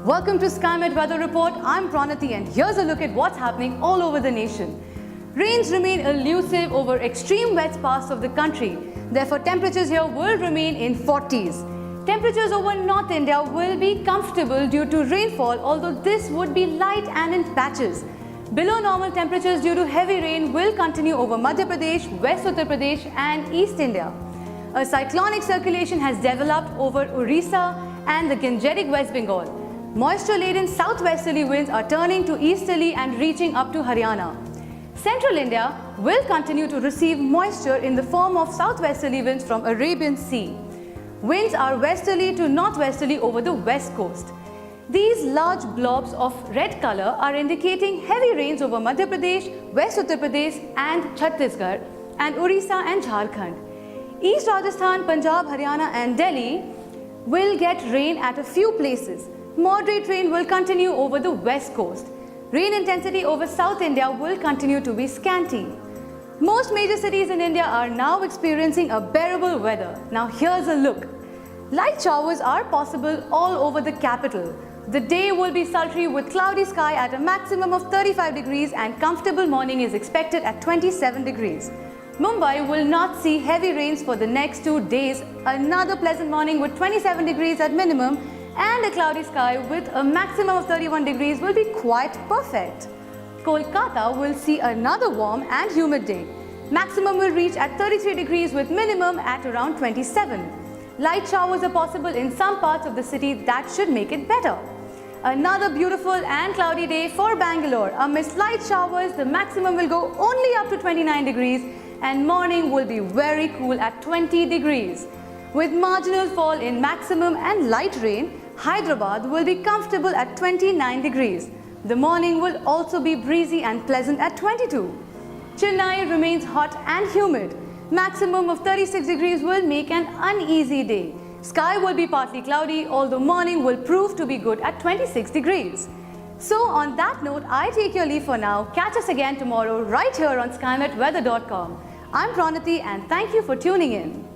Welcome to SkyMet Weather Report. I'm Pranati and here's a look at what's happening all over the nation. Rains remain elusive over extreme wet parts of the country. Therefore, temperatures here will remain in 40s. Temperatures over North India will be comfortable due to rainfall, although this would be light and in patches. Below normal temperatures due to heavy rain will continue over Madhya Pradesh, West Uttar Pradesh and East India. A cyclonic circulation has developed over Orissa and the Gangetic West Bengal. Moisture-laden southwesterly winds are turning to easterly and reaching up to Haryana. Central India will continue to receive moisture in the form of southwesterly winds from Arabian Sea. Winds are westerly to northwesterly over the west coast. These large blobs of red color are indicating heavy rains over Madhya Pradesh, West Uttar Pradesh and Chhattisgarh and Orissa and Jharkhand. East Rajasthan, Punjab, Haryana and Delhi will get rain at a few places. Moderate rain will continue over the west coast. Rain intensity over South India will continue to be scanty. Most major cities in India are now experiencing a bearable weather. Now here's a look. Light showers are possible all over the capital. The day will be sultry with cloudy sky at a maximum of 35 degrees and comfortable morning is expected at 27 degrees. Mumbai will not see heavy rains for the next 2 days. Another pleasant morning with 27 degrees at minimum and a cloudy sky with a maximum of 31 degrees will be quite perfect. Kolkata will see another warm and humid day. Maximum will reach at 33 degrees with minimum at around 27. Light showers are possible in some parts of the city that should make it better. Another beautiful and cloudy day for Bangalore. Amidst light showers, the maximum will go only up to 29 degrees and morning will be very cool at 20 degrees. With marginal fall in maximum and light rain, Hyderabad will be comfortable at 29 degrees. The morning will also be breezy and pleasant at 22. Chennai remains hot and humid. Maximum of 36 degrees will make an uneasy day. Sky will be partly cloudy, although morning will prove to be good at 26 degrees. So on that note, I take your leave for now. Catch us again tomorrow right here on SkyMetWeather.com. I'm Pranati and thank you for tuning in.